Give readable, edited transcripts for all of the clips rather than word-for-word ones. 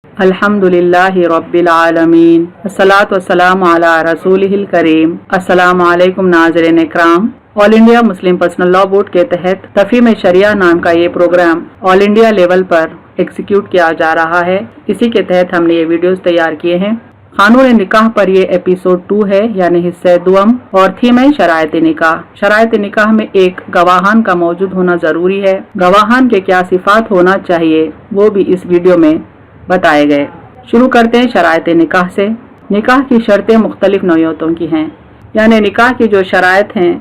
الحمدللہ رب العالمین الصلاۃ والسلام علی رسولہ الکریم۔ السلام علیکم ناظرین اکرام۔ آل انڈیا مسلم پرسنل لا بورڈ کے تحت تفہیم شریعہ نام کا یہ پروگرام آل انڈیا لیول پر ایگزیکیوٹ کیا جا رہا ہے۔ اسی کے تحت ہم نے یہ ویڈیوز تیار کیے ہیں۔ قانون نکاح پر یہ ایپیسوڈ 2 ہے، یعنی حصہ دوم، اور تھیم ہے شرائط نکاح۔ شرائط نکاح میں ایک گواہان کا موجود ہونا ضروری ہے۔ گواہان کے کیا صفات ہونا چاہیے وہ بھی اس ویڈیو میں بتائے گئے۔ شروع کرتے ہیں شرائط نکاح سے۔ نکاح کی شرطیں مختلف نوعیتوں کی ہیں، یعنی نکاح کی جو شرائط ہیں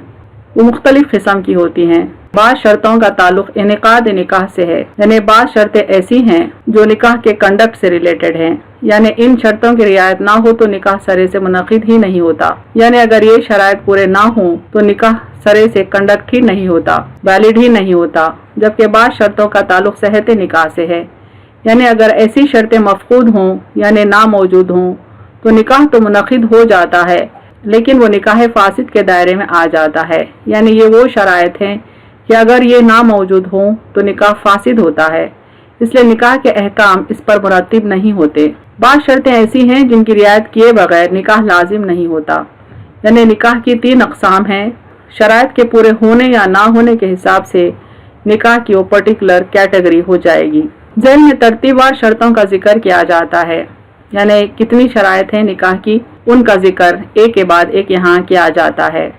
وہ مختلف قسم کی ہوتی ہیں۔ بعض شرطوں کا تعلق انعقاد نکاح سے ہے، یعنی بعض شرطیں ایسی ہیں جو نکاح کے کنڈکٹ سے ریلیٹڈ ہیں، یعنی ان شرطوں کی رعایت نہ ہو تو نکاح سرے سے منعقد ہی نہیں ہوتا، یعنی اگر یہ شرائط پورے نہ ہوں تو نکاح سرے سے کنڈکٹ ہی نہیں ہوتا، ویلڈ ہی نہیں ہوتا۔ جبکہ بعض شرطوں کا تعلق صحت نکاح سے ہے، یعنی اگر ایسی شرطیں مفقود ہوں یعنی نہ موجود ہوں تو نکاح تو منعقد ہو جاتا ہے لیکن وہ نکاح فاسد کے دائرے میں آ جاتا ہے، یعنی یہ وہ شرائط ہیں کہ اگر یہ نہ موجود ہوں تو نکاح فاسد ہوتا ہے، اس لیے نکاح کے احکام اس پر مرتب نہیں ہوتے۔ بعض شرطیں ایسی ہیں جن کی رعایت کیے بغیر نکاح لازم نہیں ہوتا، یعنی نکاح کی 3 اقسام ہیں۔ شرائط کے پورے ہونے یا نہ ہونے کے حساب سے نکاح کی وہ پرٹیکولر کیٹیگری ہو جائے گی۔ ذیل میں ترتیب وار شرطوں کا ذکر کیا جاتا ہے، یعنی کتنی شرائط ہیں نکاح کی، ان کا ذکر ایک کے بعد ایک یہاں کیا جاتا ہے۔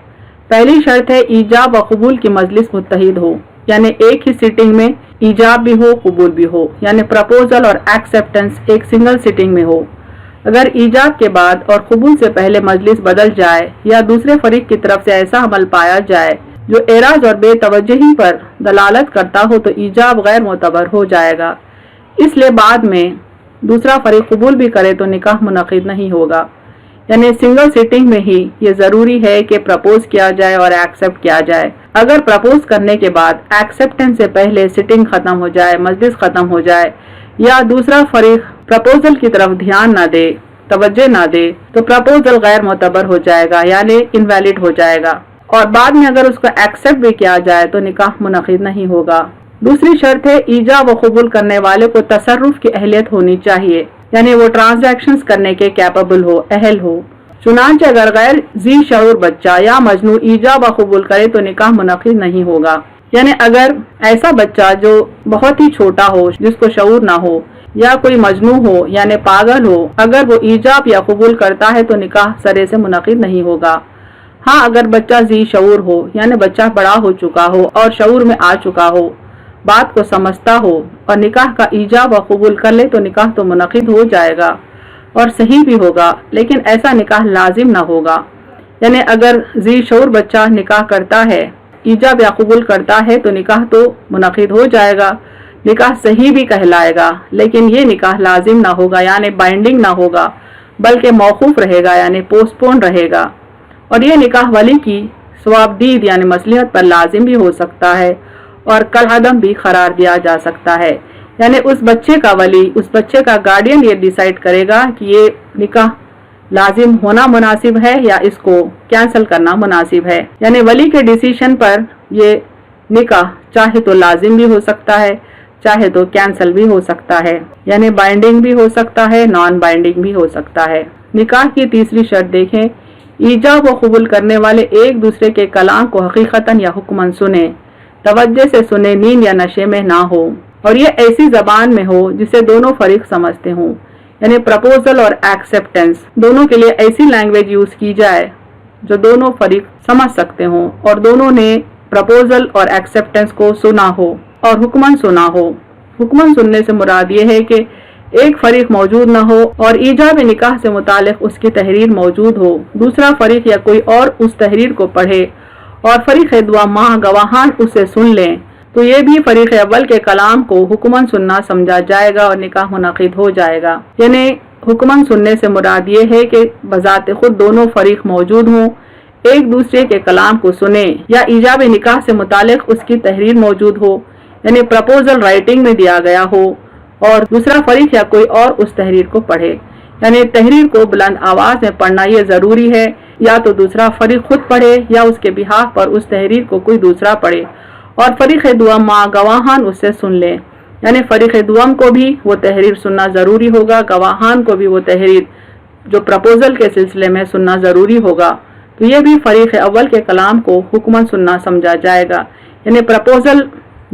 پہلی شرط ہے ایجاب و قبول کی مجلس متحد ہو، یعنی ایک ہی سیٹنگ میں ایجاب بھی ہو قبول بھی ہو، یعنی پرپوزل اور ایکسیپٹنس ایک سنگل سیٹنگ میں ہو۔ اگر ایجاب کے بعد اور قبول سے پہلے مجلس بدل جائے یا دوسرے فریق کی طرف سے ایسا عمل پایا جائے جو اعراض اور بے توجہی پر دلالت کرتا ہو تو ایجاب غیر معتبر ہو جائے گا، اس لیے بعد میں دوسرا فریق قبول بھی کرے تو نکاح منعقد نہیں ہوگا۔ یعنی سنگل سیٹنگ میں ہی یہ ضروری ہے کہ پرپوز کیا جائے اور ایکسیپٹ کیا جائے۔ اگر پرپوز کرنے کے بعد ایکسیپٹنس سے پہلے سیٹنگ ختم ہو جائے، مجلس ختم ہو جائے یا دوسرا فریق پرپوزل کی طرف دھیان نہ دے، توجہ نہ دے تو پرپوزل غیر معتبر ہو جائے گا، یعنی انویلڈ ہو جائے گا، اور بعد میں اگر اس کو ایکسیپٹ بھی کیا جائے تو نکاح منعقد نہیں ہوگا۔ دوسری شرط ہے ایجاب و قبول کرنے والے کو تصرف کی اہلیت ہونی چاہیے، یعنی وہ ٹرانزیکشنز کرنے کے کیپیبل ہو، اہل ہو۔ چنانچہ اگر غیر ذی شعور بچہ یا مجنون ایجاب و قبول کرے تو نکاح منعقد نہیں ہوگا، یعنی اگر ایسا بچہ جو بہت ہی چھوٹا ہو، جس کو شعور نہ ہو، یا کوئی مجنون ہو یعنی پاگل ہو، اگر وہ ایجاب یا قبول کرتا ہے تو نکاح سرے سے منعقد نہیں ہوگا۔ ہاں اگر بچہ ذی شعور ہو، یعنی بچہ بڑا ہو چکا ہو اور شعور میں آ چکا ہو، بات کو سمجھتا ہو اور نکاح کا ایجاب و قبول کر لے تو نکاح تو منعقد ہو جائے گا اور صحیح بھی ہوگا، لیکن ایسا نکاح لازم نہ ہوگا۔ یعنی اگر ذی شعور بچہ نکاح کرتا ہے، ایجاب یا قبول کرتا ہے تو نکاح تو منعقد ہو جائے گا، نکاح صحیح بھی کہلائے گا، لیکن یہ نکاح لازم نہ ہوگا، یعنی بائنڈنگ نہ ہوگا، بلکہ موقوف رہے گا، یعنی پوسٹ پون رہے گا۔ اور یہ نکاح ولی کی ثوابدید یعنی مصلحت پر لازم بھی ہو سکتا ہے اور کالعدم بھی قرار دیا جا سکتا ہے، یعنی اس بچے کا ولی، اس بچے کا گارڈین یہ ڈیسائیڈ کرے گا کہ یہ نکاح لازم ہونا مناسب ہے یا اس کو کینسل کرنا مناسب ہے، یعنی ولی کے ڈیسیشن پر یہ نکاح چاہے تو لازم بھی ہو سکتا ہے، چاہے تو کینسل بھی ہو سکتا ہے، یعنی بائنڈنگ بھی ہو سکتا ہے، نان بائنڈنگ بھی ہو سکتا ہے۔ نکاح کی تیسری شرط دیکھیں، ایجاب و قبول کرنے والے ایک دوسرے کے کلام کو حقیقتاً یا حکماً سنیں، توجہ سے سنے، نیند یا نشے میں نہ ہو، اور یہ ایسی زبان میں ہو جسے دونوں فریق سمجھتے ہوں، یعنی پرپوزل اور ایکسیپٹنس دونوں کے لیے ایسی لینگویج یوز کی جائے جو دونوں فریق سمجھ سکتے ہوں اور دونوں نے پرپوزل اور ایکسیپٹنس کو سنا ہو اور حکماً سنا ہو۔ حکماً سننے سے مراد یہ ہے کہ ایک فریق موجود نہ ہو اور ایجاب نکاح سے متعلق اس کی تحریر موجود ہو، دوسرا فریق یا کوئی اور اس تحریر کو پڑھے اور فریق دوم گواہان اسے سن لیں تو یہ بھی فریق اول کے کلام کو حکماً سننا سمجھا جائے گا اور نکاح منعقد ہو جائے گا۔ یعنی حکماً سننے سے مراد یہ ہے کہ بذات خود دونوں فریق موجود ہوں، ایک دوسرے کے کلام کو سنیں یا ایجاب نکاح سے متعلق اس کی تحریر موجود ہو، یعنی پرپوزل رائٹنگ میں دیا گیا ہو اور دوسرا فریق یا کوئی اور اس تحریر کو پڑھے، یعنی تحریر کو بلند آواز میں پڑھنا یہ ضروری ہے، یا تو دوسرا فریق خود پڑھے یا اس کے بہاف پر اس تحریر کو کوئی دوسرا پڑھے اور فریق دوم گواہان اسے سن لیں۔ یعنی فریق دوم کو بھی وہ تحریر سننا ضروری ہوگا، گواہان کو بھی وہ تحریر جو پرپوزل کے سلسلے میں سننا ضروری ہوگا، تو یہ بھی فریق اول کے کلام کو حکماً سننا سمجھا جائے گا، یعنی پرپوزل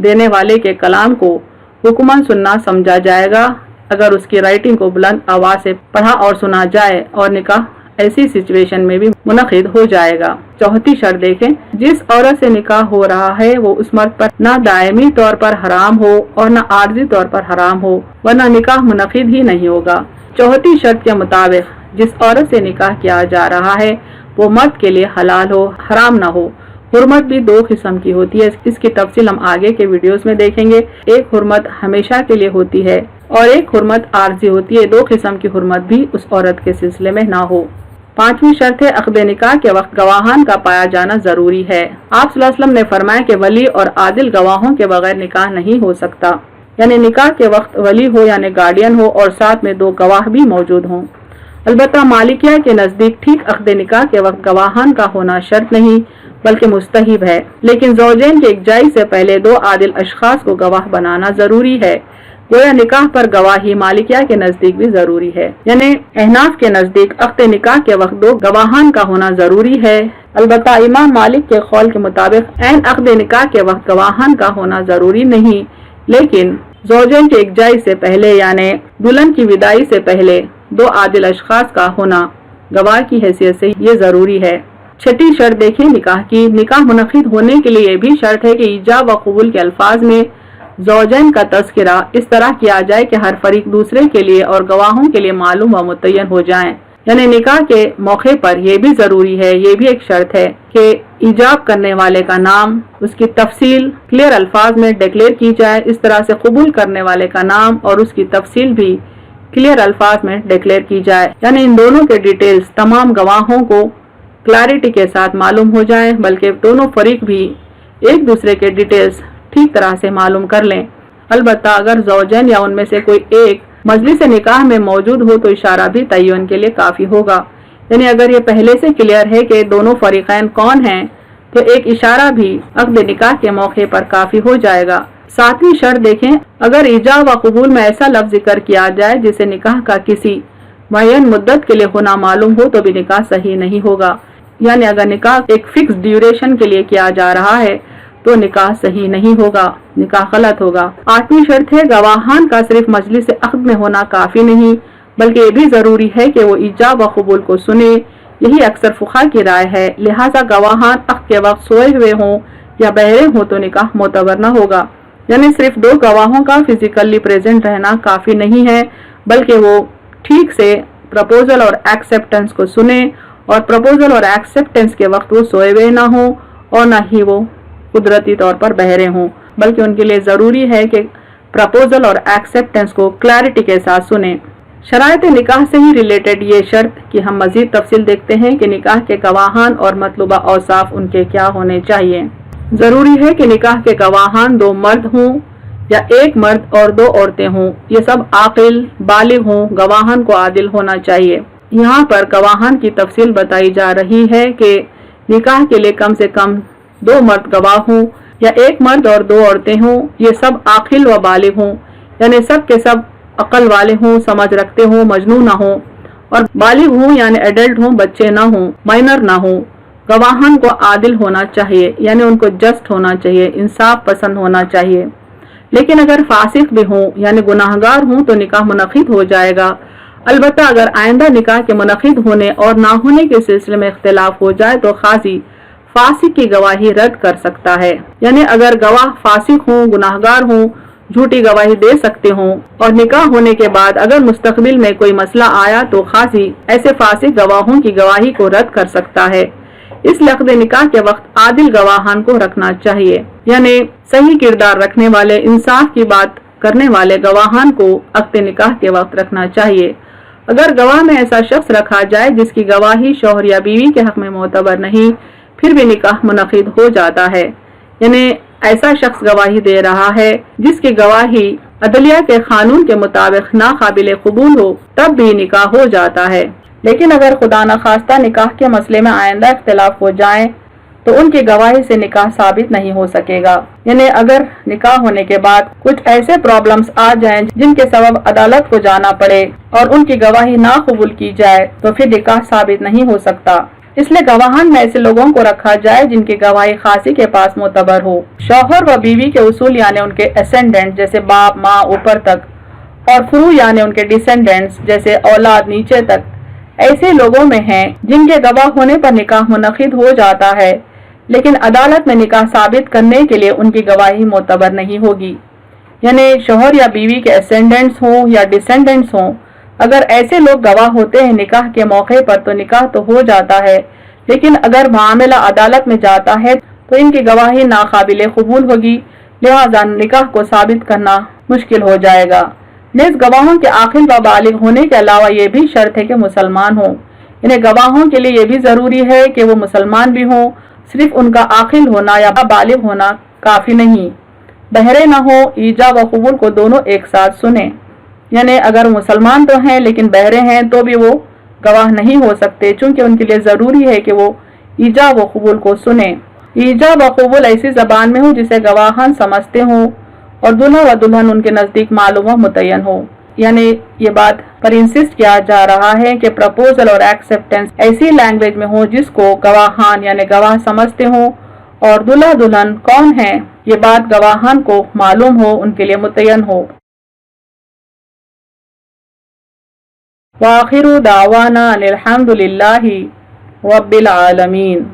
دینے والے کے کلام کو حکماً سننا سمجھا جائے گا اگر اس کی رائٹنگ کو بلند آواز سے پڑھا اور سنا جائے، اور نکاح ایسی سچویشن میں بھی منعقد ہو جائے گا۔ چوتھی شرط دیکھیں، جس عورت سے نکاح ہو رہا ہے وہ اس مرد پر نہ دائمی طور پر حرام ہو اور نہ عارضی طور پر حرام ہو، ورنہ نکاح منعقد ہی نہیں ہوگا۔ چوتھی شرط کے مطابق جس عورت سے نکاح کیا جا رہا ہے وہ مرد کے لیے حلال ہو، حرام نہ ہو۔ حرمت بھی دو قسم کی ہوتی ہے، اس کی تفصیل ہم آگے کے ویڈیوز میں دیکھیں گے۔ ایک حرمت ہمیشہ کے لیے ہوتی ہے اور ایک حرمت عارضی ہوتی ہے، دو قسم کی حرمت بھی اس عورت کے سلسلے میں نہ ہو۔ پانچویں شرط ہے، عقد نکاح کے وقت گواہان کا پایا جانا ضروری ہے۔ آپ صلی اللہ علیہ وسلم نے فرمایا کہ ولی اور عادل گواہوں کے بغیر نکاح نہیں ہو سکتا، یعنی نکاح کے وقت ولی ہو یعنی گارڈین ہو اور ساتھ میں دو گواہ بھی موجود ہوں۔ البتہ مالکیہ کے نزدیک ٹھیک عقد نکاح کے وقت گواہان کا ہونا شرط نہیں بلکہ مستحب ہے، لیکن زوجین کے اکجائی سے پہلے دو عادل اشخاص کو گواہ بنانا ضروری ہے۔ گویا نکاح پر گواہی مالکیہ کے نزدیک بھی ضروری ہے، یعنی احناف کے نزدیک عقد نکاح کے وقت دو گواہان کا ہونا ضروری ہے۔ البتہ امام مالک کے قول کے مطابق عین عقد نکاح کے وقت گواہان کا ہونا ضروری نہیں، لیکن زوجین کے اکجائی سے پہلے یعنی دلہن کی وداعی سے پہلے دو عادل اشخاص کا ہونا گواہ کی حیثیت سے یہ ضروری ہے۔ چھٹی شرط دیکھیں نکاح کی، نکاح منعقد ہونے کے لیے یہ بھی شرط ہے کہ ایجاب و قبول کے الفاظ میں زوجین کا تذکرہ اس طرح کیا جائے کہ ہر فریق دوسرے کے لیے اور گواہوں کے لیے معلوم و متعین ہو جائیں، یعنی نکاح کے موقع پر یہ بھی ضروری ہے، یہ بھی ایک شرط ہے کہ ایجاب کرنے والے کا نام، اس کی تفصیل کلیئر الفاظ میں ڈکلیئر کی جائے، اس طرح سے قبول کرنے والے کا نام اور اس کی تفصیل بھی کلیئر الفاظ میں ڈکلیئر کی جائے، یعنی ان دونوں کے ڈیٹیلز تمام گواہوں کو کلیئرٹی کے ساتھ معلوم ہو جائیں، بلکہ دونوں فریق بھی ایک دوسرے کے ڈیٹیلز ٹھیک طرح سے معلوم کر لیں۔ البتہ اگر زوجین یا ان میں سے کوئی ایک مجلس نکاح میں موجود ہو تو اشارہ بھی تعین کے لیے کافی ہوگا، یعنی اگر یہ پہلے سے کلیئر ہے کہ دونوں فریقین کون ہیں تو ایک اشارہ بھی عقد نکاح کے موقع پر کافی ہو جائے گا۔ ساتویں شرط دیکھیں، اگر ایجاب و قبول میں ایسا لفظ ذکر کیا جائے جسے نکاح کا کسی معین مدت کے لیے ہونا معلوم ہو تو بھی نکاح صحیح نہیں ہوگا، یعنی اگر نکاح ایک فکس ڈیوریشن کے لیے کیا جا رہا ہے تو نکاح صحیح نہیں ہوگا، نکاح غلط ہوگا۔ آٹھویں شرط ہے، گواہان کا صرف مجلس عقد میں ہونا کافی نہیں بلکہ یہ بھی ضروری ہے کہ وہ ایجاب و قبول کو سنے، یہی اکثر فقہا کی رائے ہے، لہٰذا گواہان عقد کے وقت سوئے ہوئے ہوں یا بہرے ہوں تو نکاح معتبر نہ ہوگا، یعنی صرف دو گواہوں کا فزیکلی پریزنٹ رہنا کافی نہیں ہے بلکہ وہ ٹھیک سے پرپوزل اور ایکسیپٹنس کو سنیں، اور پرپوزل اور ایکسیپٹنس کے وقت وہ سوئے ہوئے نہ ہوں اور نہ ہی وہ قدرتی طور پر بہرے ہوں، بلکہ ان کے لیے ضروری ہے کہ پرپوزل اور ایکسیپٹنس کو کلیئرٹی کے ساتھ سنیں۔ شرائط نکاح سے ہی ریلیٹڈ یہ شرط کہ ہم مزید تفصیل دیکھتے ہیں کہ نکاح کے گواہان اور مطلوبہ اوصاف ان کے کیا ہونے چاہیے۔ ضروری ہے کہ نکاح کے گواہان دو مرد ہوں یا ایک مرد اور دو عورتیں ہوں، یہ سب عاقل بالغ ہوں، گواہان کو عادل ہونا چاہیے۔ یہاں پر گواہان کی تفصیل بتائی جا رہی ہے کہ نکاح کے لیے کم سے کم دو مرد گواہ ہوں یا ایک مرد اور دو عورتیں ہوں، یہ سب عاقل و بالغ ہوں، یعنی سب کے سب عقل والے ہوں، سمجھ رکھتے ہوں، مجنون نہ ہوں، اور بالغ ہوں یعنی ایڈلٹ ہوں، بچے نہ ہوں، مائنر نہ ہوں۔ گواہان کو عادل ہونا چاہیے، یعنی ان کو جسٹ ہونا چاہیے، انصاف پسند ہونا چاہیے۔ لیکن اگر فاسق بھی ہوں یعنی گناہگار ہوں تو نکاح منعقد ہو جائے گا، البتہ اگر آئندہ نکاح کے منعقد ہونے اور نہ ہونے کے سلسلے میں اختلاف ہو جائے تو قاضی فاسق کی گواہی رد کر سکتا ہے، یعنی اگر گواہ فاسق ہوں، گناہگار ہوں، جھوٹی گواہی دے سکتے ہوں اور نکاح ہونے کے بعد اگر مستقبل میں کوئی مسئلہ آیا تو قاضی ایسے فاسق گواہوں کی گواہی کو رد کر سکتا ہے۔ اس عقد نکاح کے وقت عادل گواہان کو رکھنا چاہیے، یعنی صحیح کردار رکھنے والے، انصاف کی بات کرنے والے گواہان کو عقد نکاح کے وقت رکھنا چاہیے۔ اگر گواہ میں ایسا شخص رکھا جائے جس کی گواہی شوہر یا بیوی کے حق میں معتبر نہیں، پھر بھی نکاح منعقد ہو جاتا ہے، یعنی ایسا شخص گواہی دے رہا ہے جس کی گواہی عدلیہ کے قانون کے مطابق ناقابل قبول ہو، تب بھی نکاح ہو جاتا ہے۔ لیکن اگر خدا نخواستہ نکاح کے مسئلے میں آئندہ اختلاف ہو جائیں تو ان کی گواہی سے نکاح ثابت نہیں ہو سکے گا۔ یعنی اگر نکاح ہونے کے بعد کچھ ایسے پرابلمز آ جائیں جن کے سبب عدالت کو جانا پڑے اور ان کی گواہی نہ قبول کی جائے تو پھر نکاح ثابت نہیں ہو سکتا۔ اس لیے گواہان میں ایسے لوگوں کو رکھا جائے جن کی گواہی خاصی کے پاس معتبر ہو۔ شوہر و بیوی کے اصول یعنی ان کے اسینڈنٹ جیسے باپ ماں اوپر تک، اور فروع یعنی ان کے ڈیسینڈنٹس جیسے اولاد نیچے تک، ایسے لوگوں میں ہیں جن کے گواہ ہونے پر نکاح منعقد ہو جاتا ہے، لیکن عدالت میں نکاح ثابت کرنے کے لیے ان کی گواہی معتبر نہیں ہوگی۔ یعنی شوہر یا بیوی کے اسینڈنٹس ہوں یا ڈیسینڈنٹس ہوں، اگر ایسے لوگ گواہ ہوتے ہیں نکاح کے موقع پر تو نکاح تو ہو جاتا ہے، لیکن اگر معاملہ عدالت میں جاتا ہے تو ان کی گواہی ناقابل قبول ہوگی، لہذا نکاح کو ثابت کرنا مشکل ہو جائے گا۔ نیز گواہوں کے عاقل و بالغ ہونے کے علاوہ یہ بھی شرط ہے کہ مسلمان ہوں۔ انہیں گواہوں کے لیے یہ بھی ضروری ہے کہ وہ مسلمان بھی ہوں، صرف ان کا عاقل ہونا یا بالغ ہونا کافی نہیں۔ بہرے نہ ہو، ایجاب و قبول کو دونوں ایک ساتھ سنیں۔ یعنی اگر مسلمان تو ہیں لیکن بہرے ہیں تو بھی وہ گواہ نہیں ہو سکتے، چونکہ ان کے لیے ضروری ہے کہ وہ ایجاب و قبول کو سنیں۔ ایجاب و قبول ایسی زبان میں ہو جسے گواہان سمجھتے ہوں اور دلہا و دلہن ان کے نزدیک معلوم و متعین ہو۔ یعنی یہ بات پر انسسٹ کیا جا رہا ہے کہ پرپوزل اور ایکسیپٹنس ایسی لینگویج میں ہو جس کو گواہان یعنی گواہ سمجھتے ہوں، اور دلہا دلہن کون ہیں یہ بات گواہان کو معلوم ہو، ان کے لیے متعین ہو۔ وآخر دعوانا الحمد للہ رب العالمین۔